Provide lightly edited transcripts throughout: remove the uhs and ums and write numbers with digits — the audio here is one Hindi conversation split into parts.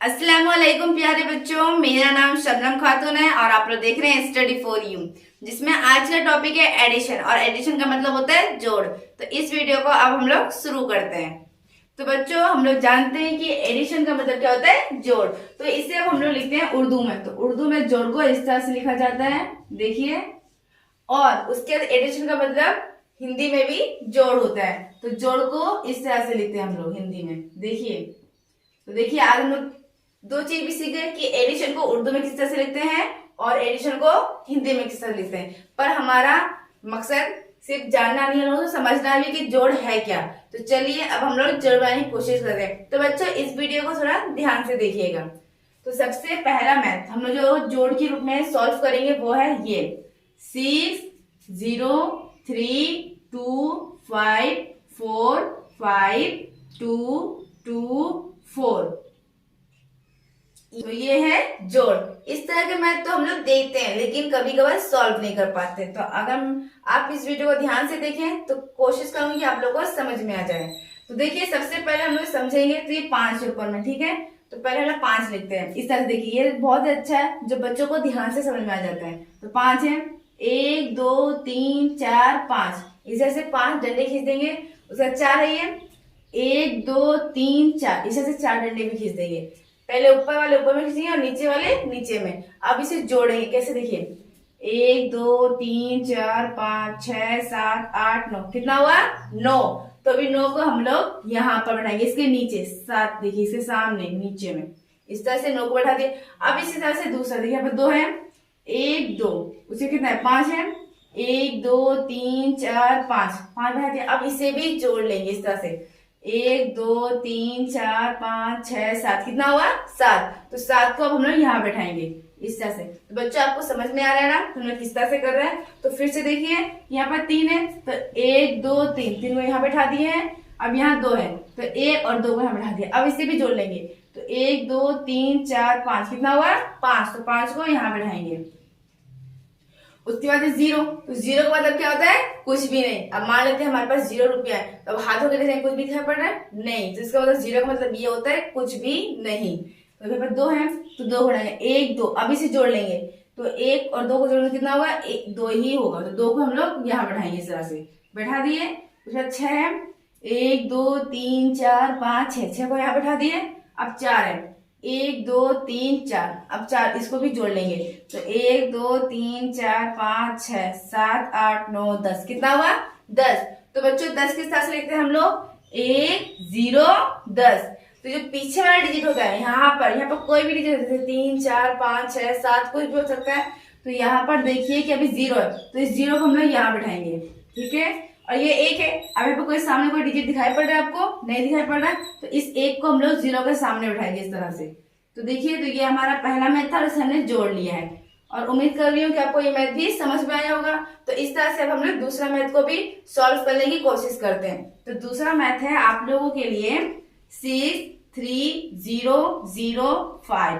अस्सलाम वालेकुम प्यारे बच्चों, मेरा नाम शबनम खातून है और आप लोग देख रहे हैं स्टडी फॉर यू, जिसमें आज का टॉपिक है एडिशन। और एडिशन का मतलब होता है जोड़। तो इस वीडियो को अब हम लोग शुरू करते हैं। तो बच्चों, हम लोग जानते हैं कि एडिशन का मतलब क्या होता है, जोड़। तो इसे अब हम लोग लिखते हैं उर्दू में। तो उर्दू में जोड़ को इस तरह से लिखा जाता है, देखिए। और उसके बाद एडिशन का मतलब हिंदी में भी जोड़ होता है। तो जोड़ को इस तरह से लिखते हैं हम लोग हिंदी में, देखिए। तो देखिए, आज हम लोग दो चीज भी सीख गए कि एडिशन को उर्दू में किस तरह से लिखते हैं और एडिशन को हिंदी में किस तरह लिखते हैं। पर हमारा मकसद सिर्फ जानना नहीं है, लोगों को समझना भी कि जोड़ है क्या। तो चलिए अब हम लोग जोड़ बनाने की कोशिश करते हैं। तो बच्चों, इस वीडियो को थोड़ा ध्यान से देखिएगा। तो सबसे पहला मैथ हम लोग जो जोड़ के रूप में सॉल्व करेंगे वो है ये 6 0 3 2 5 4 5 2 2 4। तो ये है जोड़। इस तरह के मैथ तो हम लोग देखते हैं, लेकिन कभी कभार सॉल्व नहीं कर पाते। तो अगर आप इस वीडियो को ध्यान से देखें तो कोशिश करूंगी कि आप लोगों को समझ में आ जाए। तो देखिए, सबसे पहले हम लोग समझेंगे तो ये 5 ऊपर में, ठीक है। तो पहले हम लोग 5 लिखते हैं इस तरह से। देखिए, ये बहुत अच्छा है जो बच्चों को ध्यान से समझ में आ जाता है। तो 5 है, 1 2 3 4 5। इस तरह से 5 डंडे खींच देंगे। उसका 4 है, ये 1 2 3 4। इस तरह से 4 डंडे भी खींच देंगे। पहले ऊपर वाले ऊपर में खींचेंगे और नीचे वाले नीचे में। अब इसे जोड़ेंगे कैसे, देखिए 1 2 3 4 5 6 7 8 9। कितना हुआ, 9। तो अभी 9 को हम लोग यहाँ पर बैठाएंगे, इसके नीचे 7। देखिए, इसके सामने नीचे में इस तरह से 9 को बैठा दिए। अब इसी तरह से दूसरा देखिए, यहाँ पर 2 है, 1 2। उसे कितना है, 5 है, 1 2 3 4 5 5 बैठा दिया। अब इसे भी जोड़ लेंगे इस तरह से 1 2 3 4 5 6 7। कितना हुआ, 7। तो 7 को अब हम लोग यहाँ बैठाएंगे इस तरह से। तो बच्चों, आपको समझ में आ रहा है ना तो हम लोग किस तरह से कर रहे हैं। तो फिर से देखिए, यहाँ पर 3 है, तो 1 2 3 3 को यहाँ बैठा दिए हैं। अब यहाँ 2 है, तो 1 और 2 को यहाँ बैठा दिया। अब इसे भी जोड़ लेंगे। तो 1 2 3 4 5। कितना हुआ, 5। तो 5 को यहाँ बैठाएंगे। उसके बाद 0। तो 0 का मतलब क्या होता है, कुछ भी नहीं। अब मान लेते हैं हमारे पास 0 रुपया है, तो अब हाथों के देखें कुछ भी दिखाई पड़ रहा है, नहीं। तो इसका मतलब 0 का मतलब ये होता है कुछ भी नहीं। तो यहाँ पर 2 है, तो 2 बढ़ाएंगे, 1 2। अब इसे जोड़ लेंगे। तो 1 और 2 को जोड़ेंगे, कितना होगा, 2 ही होगा। तो 2 को हम लोग यहाँ बैठाएंगे इस तरह से, बैठा दिए। उसके बाद 6 है, 1 2 3 4 5 6। 6 को यहाँ बैठा दिए। अब 4 है, 1 2 3 4। अब 4 इसको भी जोड़ लेंगे। तो 1 2 3 4 5 6 7 8 9 10। कितना हुआ, 10। तो बच्चों, 10 किस तरह से लिखते हैं हम लोग, 1 0 10। तो जो पीछे वाला डिजिट होता है यहाँ पर कोई भी डिजिट, जैसे 3 4 5 6 7 कोई भी हो सकता है। तो यहाँ पर देखिए कि अभी 0 है, तो इस 0 को हम लोग यहाँ बैठाएंगे, ठीक है। और ये 1 है, अब यहाँ पर कोई सामने कोई डिजिट दिखाई पड़ रहा है, आपको नहीं दिखाई पड़ रहा है, तो इस 1 को हम लोग 0 के सामने बैठाएंगे इस तरह से। तो देखिए, तो ये हमारा पहला मैथ था और इसे हमने जोड़ लिया है। और उम्मीद कर रही हूँ कि आपको ये मैथ भी समझ में आया होगा। तो इस तरह से अब हम लोग दूसरा मैथ को भी सॉल्व करने की कोशिश करते हैं। तो दूसरा मैथ है आप लोगों के लिए 6 3 0 0 5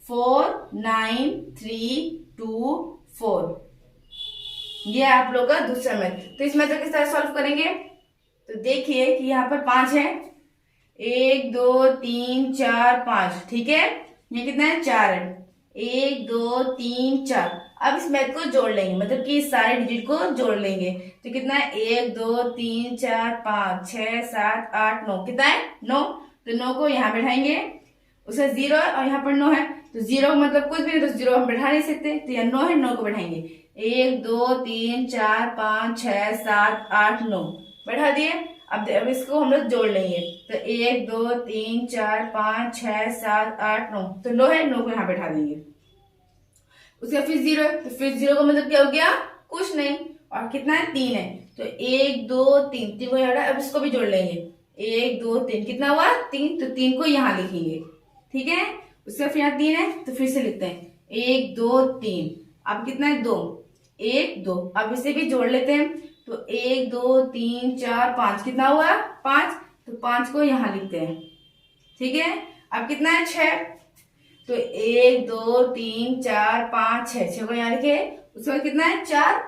4 9 3 2 4। ये आप लोग का दूसरा मैथ। तो इस मैथ को किस तरह सॉल्व करेंगे, तो देखिए कि यहाँ पर 5 है, 1 2 3 4 5, ठीक है। ये कितना है, 4 है, 1 2 3 4। अब इस मैथ को जोड़ लेंगे, मतलब कि सारे डिजिट को जोड़ लेंगे। तो कितना है, 1 2 3 4 5 6 7 8 9। कितना है, 9। तो 9 को यहाँ बैठाएंगे। उसका 0 है और यहाँ पर 9 है, तो 0 मतलब कुछ भी नहीं, तो 0 हम बैठा नहीं सकते। तो यहाँ 9 है, 9 को बैठाएंगे। 1 2 3 4 5 6 7 8 9 बैठा दिए। अब इसको हम लोग जोड़ लेंगे। तो 1 2 3 4 5 6 7 8 9। तो 9 है, 9 को यहाँ बैठा देंगे। उसका फिर 0 है, तो फिर 0 का मतलब क्या हो गया, कुछ नहीं। और कितना है, 3 है, तो 1 2 3 3 को यहाँ। अब इसको भी जोड़ लेंगे, 1 2 3। कितना हुआ, 3। तो 3 को यहाँ लिखेंगे, ठीक है। उसका फिर यहाँ 3 है, तो फिर से लिखते हैं 1 2 3। अब कितना है, 2 1 2। अब इसे भी जोड़ लेते हैं। तो 1 2 3 4 5। कितना हुआ, 5। तो 5 को यहाँ लिखते हैं, ठीक है। अब कितना है, 6। तो 1 2 3 4 5 6। 6 को यहाँ लिखे। उसके बाद कितना है, 4।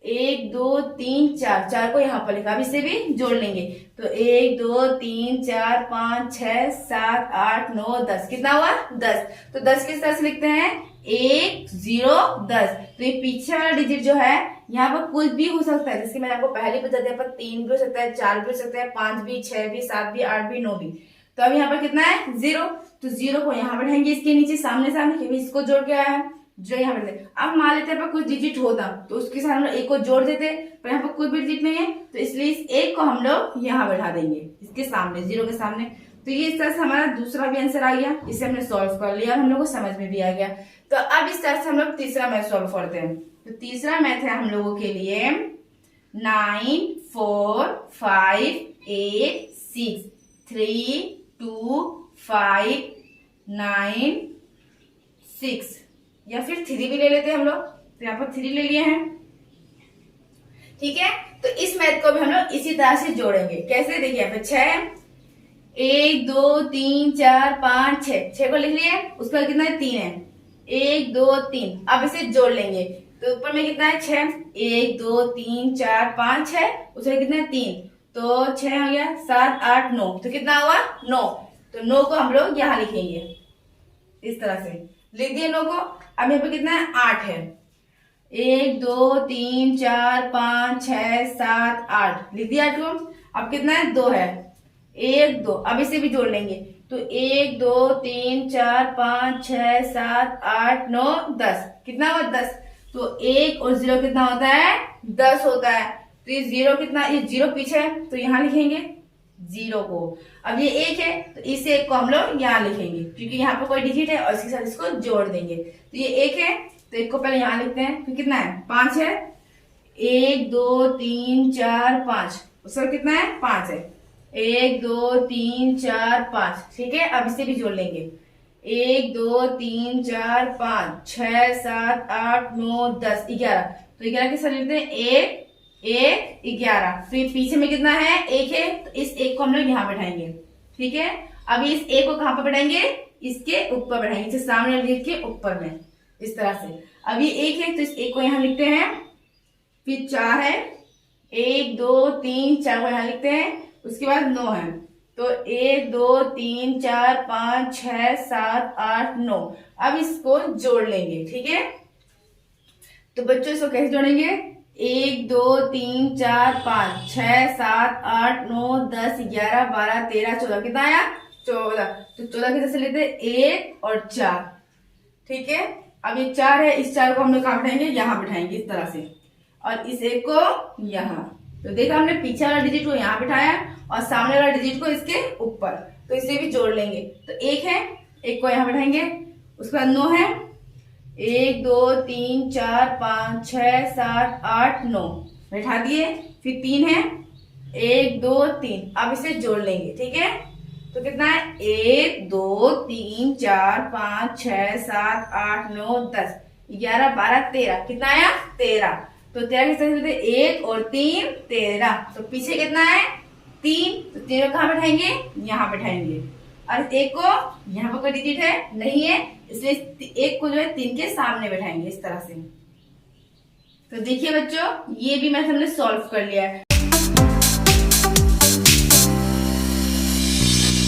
1 2 3 4, 4 को यहाँ पर लिखा, अब इसे भी जोड़ लेंगे। तो 1 2 3 4 5 6 7 8 9 10, कितना हुआ 10। तो 10 किस तरह से लिखते हैं, 1 0 10। तो ये पीछे वाला डिजिट जो है यहाँ पर कुछ भी हो सकता है, जैसे मैंने आपको पहले बता दिया, पर 3 भी हो सकता है, 4 भी हो सकता है, 5 भी, 6 भी, 7 भी, 8 भी, 9 भी। तो अब यहाँ पर कितना है 0, तो 0 को यहाँ बैठाएंगे इसके नीचे सामने सामने, क्योंकि इसको जोड़ के आया है, जो यहाँ बैठे। अब मान लेते हैं पर कुछ डिजिट होता तो उसके साथ हम लोग एक को जोड़ देते, पर यहाँ पर कोई भी डिजिट नहीं है, तो इसलिए इस एक को हम लोग यहाँ बैठा देंगे इसके सामने, 0 के सामने। तो ये इस तरह से हमारा दूसरा भी आंसर आ गया, इसे हमने सॉल्व कर लिया और हम लोग को समझ में भी आ गया। तो अब इस तरह से हम लोग तीसरा मैथ सॉल्व करते हैं। तो तीसरा मैथ है हम लोगों के लिए 9 4 5 8 6 3 2 5 9 6, या फिर 3 भी ले लेते हैं हम लोग, तो यहाँ पर 3 ले लिए हैं, ठीक है। तो इस मैथ को भी हम लोग इसी तरह से जोड़ेंगे। कैसे, देखिए यहाँ पे 6 1 2 3 4 5 6, 6 को लिख लिए, उसका कितना है 3 है, 1 2 3। अब इसे जोड़ लेंगे, तो ऊपर में कितना है 6, 1 2 3 4 5 6, उसमें कितना है 3, तो 6 हो गया, 7 8 9, तो कितना हुआ 9। तो 9 को हम लोग यहाँ लिखेंगे, इस तरह से लिख दिए 9 को। अब यहाँ पे कितना है 8 है, 1 2 3 4 5 6 7 8, लिख दिया 8 को। अब कितना है 2 है, 1 2, अब इसे भी जोड़ लेंगे, तो 1 2 3 4 5 6 7 8 9 10, कितना हुआ 10। तो 1 और 0 कितना होता है 10 होता है। तो ये 0 कितना, ये 0 पीछे है, तो यहाँ लिखेंगे 0 को। अब ये 1 है, तो इस 1 को हम लोग यहाँ लिखेंगे, क्योंकि यहाँ पर कोई डिजिट है और इसके साथ इसको जोड़ देंगे। तो ये 1 है, तो 1 को पहले यहाँ लिखते हैं, फिर कितना है 5 है, 1 2 3 4 5, उसका कितना है 5 है, 1 2 3 4 5, ठीक है। अब इसे भी जोड़ लेंगे, 1 2 3 4 5 6 7 8 9 10 11, तो 11 के साथ लिखते हैं 1 1 11। फिर पीछे में कितना है 1 है, तो इस 1 को हम लोग यहाँ बैठाएंगे, ठीक है। अब इस 1 को कहाँ पर बैठाएंगे, इसके ऊपर बैठाएंगे, इसे सामने लिख के ऊपर में, इस तरह से। अब ये 1 है, तो इस 1 को यहाँ लिखते हैं। फिर 4 है, 1 2 3 4 को यहाँ लिखते हैं, उसके बाद 9 है, तो 1 2 3 4 5 6 7 8 9। अब इसको जोड़ लेंगे, ठीक है। तो बच्चों इसको कैसे जोड़ेंगे, 1 2 3 4 5 6 7 8 9 10 11 12 13 14, कितना आया 14। तो 14 किधर से लेते हैं 1 और 4, ठीक है। अब ये 4 है, इस 4 को हम लोग कहाँ बैठाएंगे, यहाँ बैठाएंगे इस तरह से, और इस 1 को यहाँ। तो देखा हमने पीछे वाला डिजिट को यहाँ बिठाया और सामने वाला डिजिट को इसके ऊपर, तो इसे भी जोड़ लेंगे। तो 1 है, 1 को यहाँ बैठाएंगे, उसके बाद 9 है, 1 2 3 4 5 6 7 8 9 बैठा दिए। फिर 3 है, 1 2 3, अब इसे जोड़ लेंगे, ठीक है। तो कितना है 1 2 3 4 5 6 7 8 9 10 11 12 13, कितना आया 13। तो 13 किस तरह से 1 और 3 13, तो पीछे कितना है 3, तो 3 कहाँ बैठाएंगे, यहाँ बैठाएंगे। और 1 को यहाँ पर कोई डिजिट है नहीं है, इसलिए 1 को जो है 3 के सामने बैठाएंगे इस तरह से। तो देखिए बच्चों, ये भी मैथ हमने सॉल्व कर लिया है।